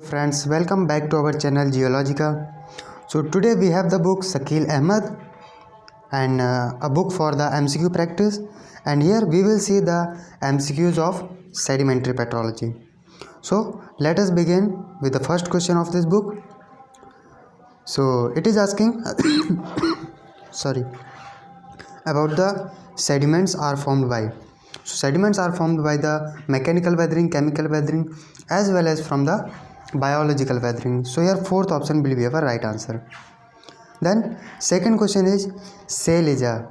Friends, welcome back to our channel Geologica. So today we have the book Shakil Ahmed and a book for the MCQ practice, and here we will see the MCQs of sedimentary petrology. So let us begin with the first question of this book. So it is asking sorry about the sediments are formed by. So sediments are formed by the mechanical weathering, chemical weathering, as well as from the biological weathering. So here fourth option will be our right answer. Then second question is shale is a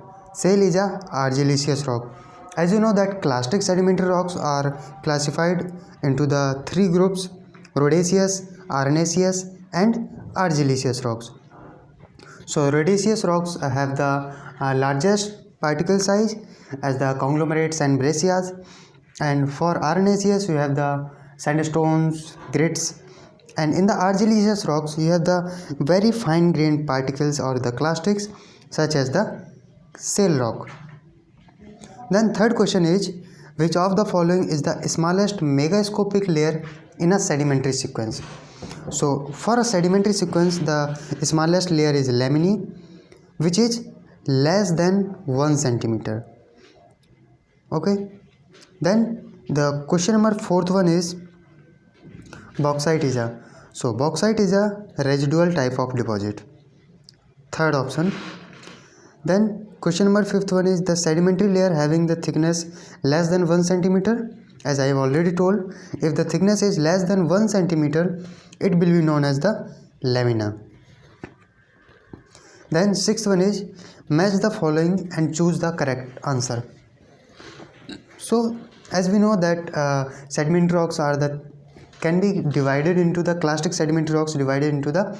argillaceous rock. As you know that clastic sedimentary rocks are classified into the three groups: rhodaceous, arenaceous, and argillaceous rocks. So rhodaceous rocks have the largest particle size as the conglomerates and breccias, and for arenaceous you have the sandstones, grits, and in the argillaceous rocks you have the very fine grained particles or the clastics such as the shale rock. Then third question is which of the following is the smallest megascopic layer in a sedimentary sequence? So for a sedimentary sequence the smallest layer is laminae, which is less than 1 centimeter. Okay, then the question number fourth one is bauxite is a. So bauxite is a residual type of deposit. Third option. Then question number fifth one is the sedimentary layer having the thickness less than 1 centimeter. As I have already told, if the thickness is less than 1 centimeter, it will be known as the lamina. Then sixth one is match the following and choose the correct answer. So as we know that sedimentary rocks can be divided into the clastic sedimentary rocks divided into the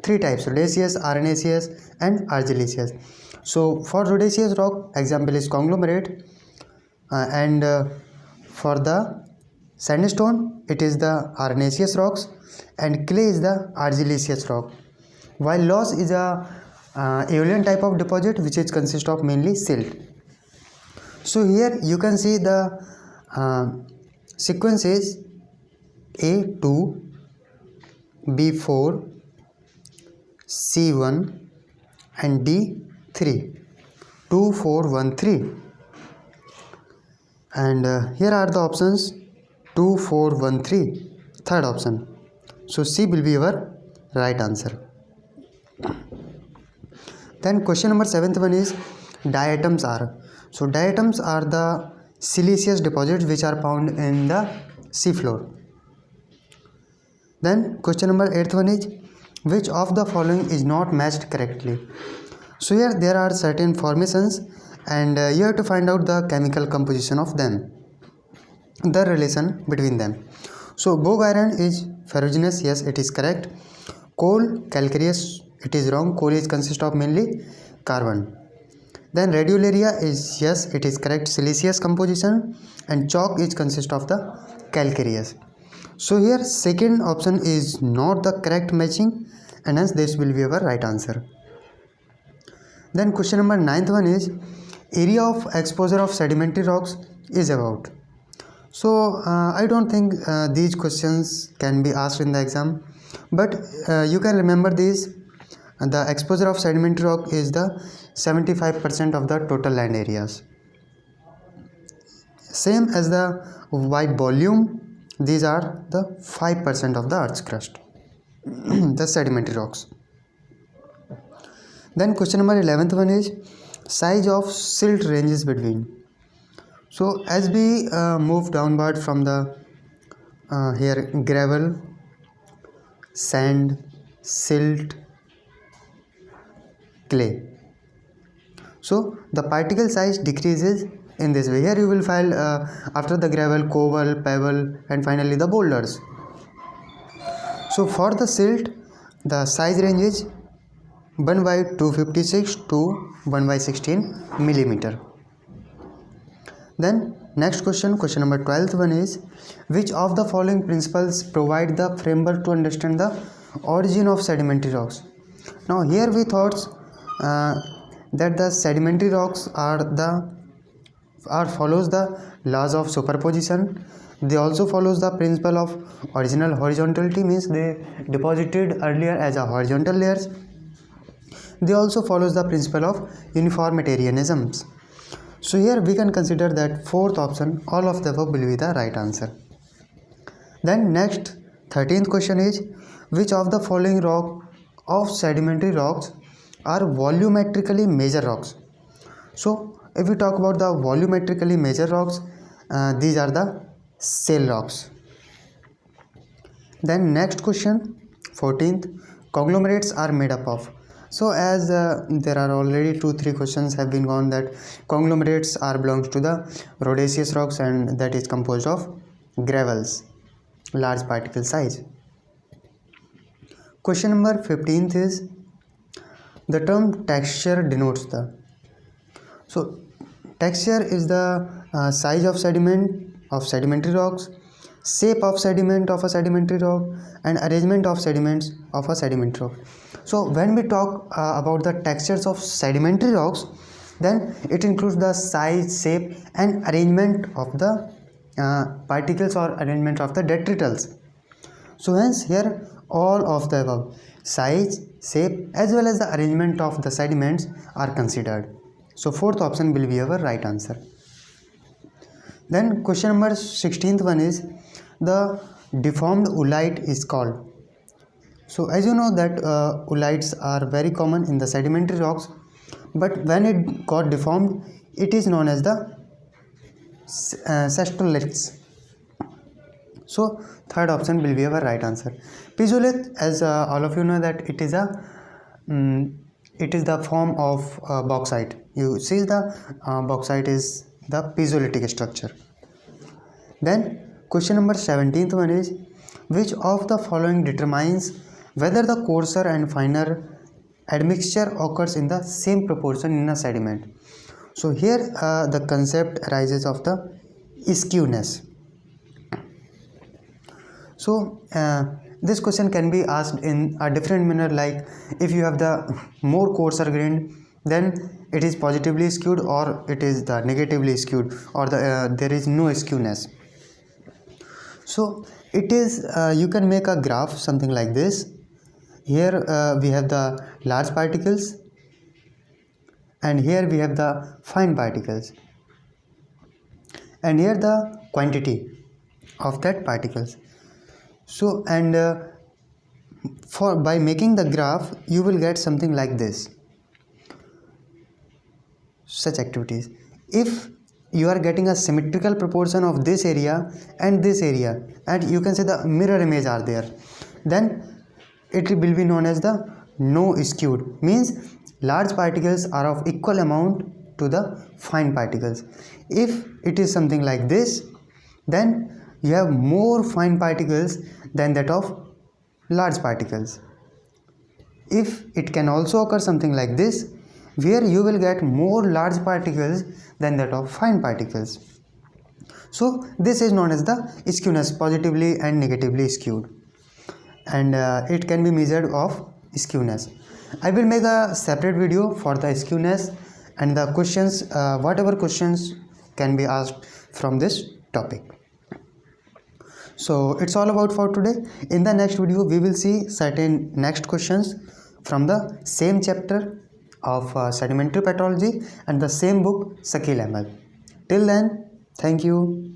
three types: rhodaceous, arenaceous, and argillaceous. So for rhodaceous rock, example is conglomerate, and for the sandstone it is the arenaceous rocks, and clay is the argillaceous rock, while loess is a aeolian type of deposit which is consist of mainly silt. So here you can see the sequence is A2, B4, C1 and D3, 2, 4, 1, 3, and here are the options 2, 4, 1, 3, third option. So C will be our right answer. Then question number seventh one is diatoms are. So diatoms are the siliceous deposits which are found in the seafloor. Then question number 8th one is which of the following is not matched correctly? So here there are certain formations and you have to find out the chemical composition of them, the relation between them. So bog iron is ferruginous, yes, it is correct. Coal calcareous, it is wrong. Coal is consist of mainly carbon. Then radiolaria is, yes, it is correct, siliceous composition, and chalk is consist of the calcareous. So here second option is not the correct matching, and hence this will be our right answer. Then question number 9th one is area of exposure of sedimentary rocks is about. So I don't think these questions can be asked in the exam, but you can remember these. The exposure of sedimentary rock is the 75% of the total land areas. Same as the white volume, these are the 5% of the earth's crust, the sedimentary rocks. Then question number 11th one is size of silt ranges between. So as we move downward from the here gravel, sand, silt, clay, so the particle size decreases in this way. Here you will find after the gravel, cobble, pebble, and finally the boulders. So for the silt the size range is 1 by 256 to 1 by 16 millimeter. Then next question number 12th one is which of the following principles provide the framework to understand the origin of sedimentary rocks? Now here we thought that the sedimentary rocks are the or follows the laws of superposition. They also follows the principle of original horizontality, means they deposited earlier as a horizontal layers. They also follows the principle of uniformitarianisms. So here we can consider that fourth option, all of the above, will be the right answer. Then next 13th question is, which of the following rock of sedimentary rocks are volumetrically measured rocks? So if we talk about the volumetrically measured rocks, these are the shale rocks. Then next question 14th, conglomerates are made up of. So as there are already 2-3 questions have been gone that conglomerates are belongs to the rhodaceous rocks, and that is composed of gravels, large particle size. Question number 15th is, the term texture denotes the. So texture is the size of sediment of sedimentary rocks, shape of sediment of a sedimentary rock, and arrangement of sediments of a sedimentary rock. So when we talk about the textures of sedimentary rocks, then it includes the size, shape, and arrangement of the particles or arrangement of the detritus. So hence here all of the above, size, shape, as well as the arrangement of the sediments are considered. So fourth option will be our right answer. Then question number 16th one is, the deformed oolite is called. So as you know that oolites are very common in the sedimentary rocks, but when it got deformed, it is known as the cestolyths. So third option will be our right answer. Piezolyth, as all of you know that it is the form of bauxite. You see the bauxite is the piezolytic structure. Then question number 17th one is, which of the following determines whether the coarser and finer admixture occurs in the same proportion in a sediment? So here the concept arises of the skewness. So this question can be asked in a different manner, like if you have the more coarser grain, then it is positively skewed, or it is the negatively skewed, or there is no skewness. So it is you can make a graph something like this. Here we have the large particles, and here we have the fine particles, and here the quantity of that particles. So and by making the graph, you will get something like this, such activities. If you are getting a symmetrical proportion of this area and this area, and you can say the mirror image are there, then it will be known as the no skewed, means large particles are of equal amount to the fine particles. If it is something like this, then you have more fine particles than that of large particles. If it can also occur something like this, where you will get more large particles than that of fine particles. So this is known as the skewness, positively and negatively skewed, and it can be measured of skewness. I will make a separate video for the skewness and the questions, whatever questions can be asked from this topic. So it's all about for today. In the next video, we will see certain next questions from the same chapter of sedimentary petrology and the same book, Shakil Ahmed. Till then, thank you.